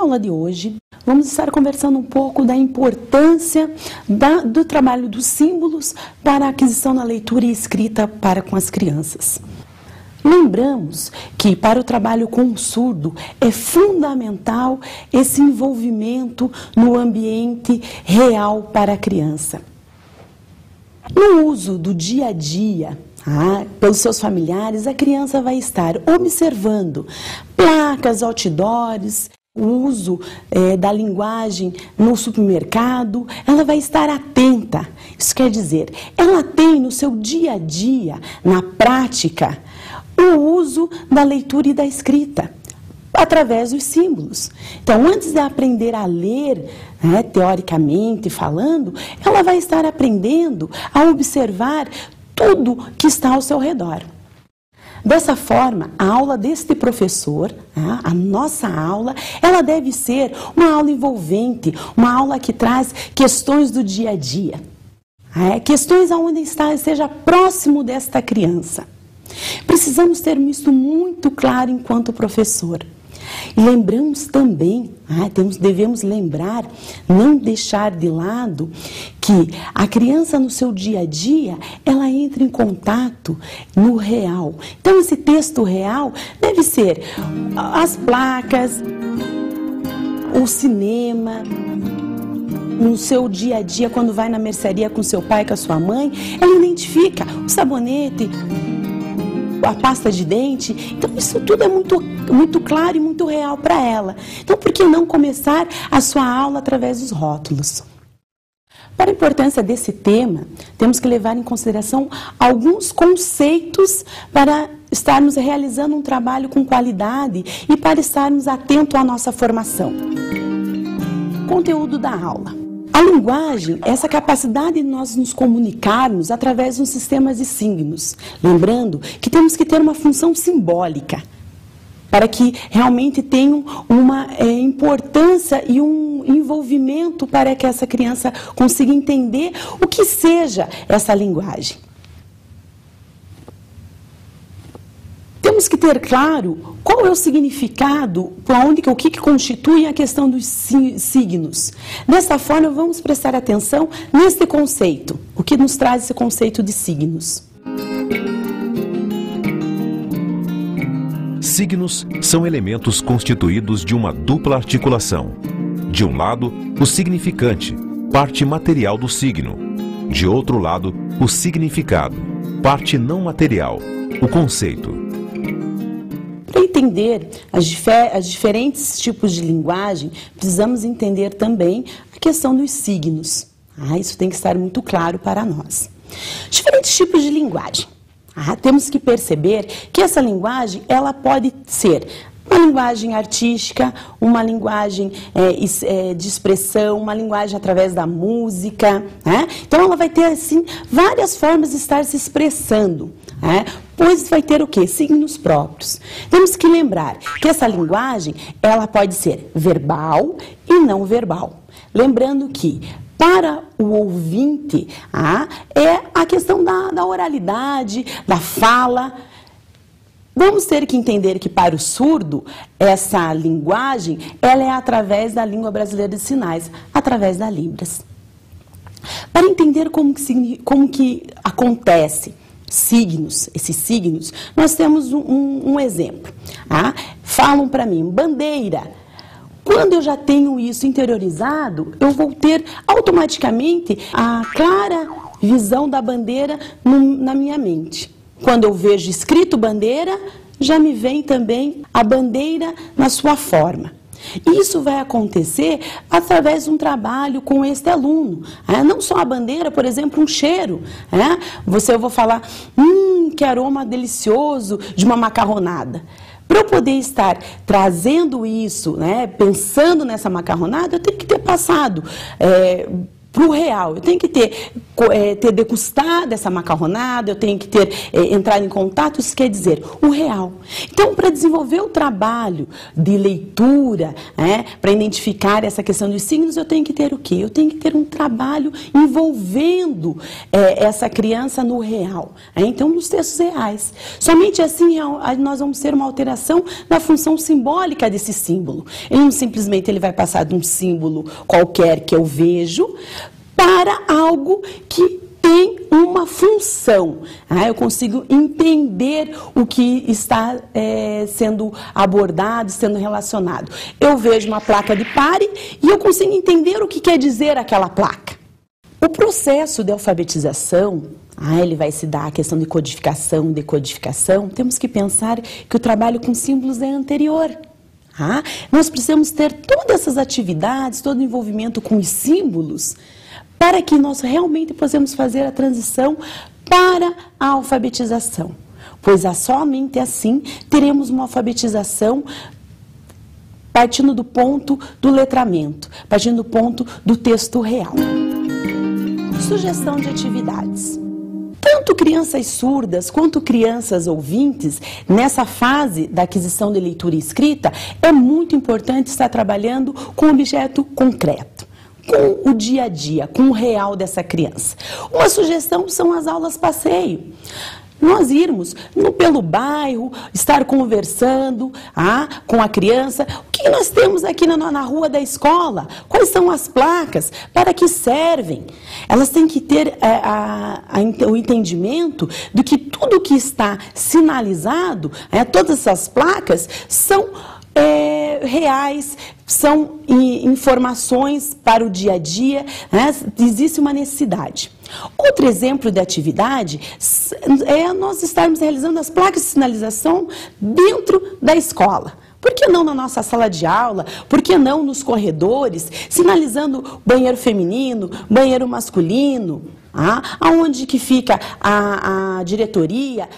aula de hoje, vamos estar conversando um pouco da importância do trabalho dos símbolos para a aquisição da leitura e escrita para com as crianças. Lembramos que para o trabalho com o surdo é fundamental esse envolvimento no ambiente real para a criança. No uso do dia a dia, pelos seus familiares, a criança vai estar observando placas, outdoors, o uso da linguagem no supermercado, ela vai estar atenta. Isso quer dizer, ela tem no seu dia a dia, na prática, o uso da leitura e da escrita, através dos símbolos. Então, antes de aprender a ler, teoricamente falando, ela vai estar aprendendo a observar tudo que está ao seu redor. Dessa forma, a aula deste professor, a nossa aula, ela deve ser uma aula envolvente, uma aula que traz questões do dia a dia, questões onde esteja próximo desta criança. Precisamos ter isso muito claro enquanto professor. E lembramos também, devemos lembrar, não deixar de lado, que a criança no seu dia a dia, ela entra em contato no real. Então esse texto real deve ser as placas, o cinema. No seu dia a dia, quando vai na mercearia com seu pai, com a sua mãe, ela identifica o sabonete, a pasta de dente. Então isso tudo é muito claro e muito real para ela. Então por que não começar a sua aula através dos rótulos? Para a importância desse tema, temos que levar em consideração alguns conceitos para estarmos realizando um trabalho com qualidade e para estarmos atentos à nossa formação. Conteúdo da aula. A linguagem é essa capacidade de nós nos comunicarmos através de um sistema de signos. Lembrando que temos que ter uma função simbólica para que realmente tenham uma importância e um envolvimento para que essa criança consiga entender o que seja essa linguagem. Temos que ter claro qual é o significado, o que constitui a questão dos signos. Dessa forma, vamos prestar atenção neste conceito, o que nos traz esse conceito de signos. Signos são elementos constituídos de uma dupla articulação. De um lado, o significante, parte material do signo. De outro lado, o significado, parte não material, o conceito. Para entender os diferentes tipos de linguagem, precisamos entender também a questão dos signos. Isso tem que estar muito claro para nós. Diferentes tipos de linguagem. Temos que perceber que essa linguagem ela pode ser uma linguagem artística, uma linguagem de expressão, uma linguagem através da música. Então, ela vai ter assim várias formas de estar se expressando. Pois vai ter o quê? Signos próprios. Temos que lembrar que essa linguagem, ela pode ser verbal e não verbal. Lembrando que, para o ouvinte, é a questão da oralidade, da fala. Vamos ter que entender que, para o surdo, essa linguagem, ela é através da língua brasileira de sinais, através da Libras. Para entender como que acontece esses signos, nós temos um exemplo. Falam para mim, bandeira. Quando eu já tenho isso interiorizado, eu vou ter automaticamente a clara visão da bandeira na minha mente. Quando eu vejo escrito bandeira, já me vem também a bandeira na sua forma. Isso vai acontecer através de um trabalho com este aluno. Não só a bandeira, por exemplo, um cheiro. Eu vou falar, que aroma delicioso de uma macarronada. Para eu poder estar trazendo isso, pensando nessa macarronada, eu tenho que ter passado para o real. Eu tenho que ter degustado essa macarronada, eu tenho que ter entrado em contato, isso quer dizer o real. Então, para desenvolver o trabalho de leitura, para identificar essa questão dos signos, eu tenho que ter o quê? Eu tenho que ter um trabalho envolvendo essa criança no real, então nos textos reais. Somente assim nós vamos ter uma alteração na função simbólica desse símbolo. Ele não simplesmente vai passar de um símbolo qualquer que eu vejo para algo que tem uma função. Eu consigo entender o que está sendo abordado, sendo relacionado. Eu vejo uma placa de pare e eu consigo entender o que quer dizer aquela placa. O processo de alfabetização, ele vai se dar a questão de codificação, decodificação. Temos que pensar que o trabalho com símbolos é anterior. Nós precisamos ter todas essas atividades, todo o envolvimento com os símbolos, para que nós realmente possamos fazer a transição para a alfabetização. Pois somente assim teremos uma alfabetização partindo do ponto do letramento, partindo do ponto do texto real. Sugestão de atividades. Tanto crianças surdas quanto crianças ouvintes, nessa fase da aquisição de leitura e escrita, é muito importante estar trabalhando com objeto concreto, com o dia a dia, com o real dessa criança. Uma sugestão são as aulas passeio. Nós irmos pelo bairro, estar conversando com a criança. O que nós temos aqui na rua da escola? Quais são as placas? Para que servem? Elas têm que ter o entendimento de que tudo que está sinalizado, todas essas placas, são reais, são informações para o dia a dia, existe uma necessidade. Outro exemplo de atividade é nós estarmos realizando as placas de sinalização dentro da escola. Por que não na nossa sala de aula? Por que não nos corredores, sinalizando banheiro feminino, banheiro masculino, aonde que fica a diretoria?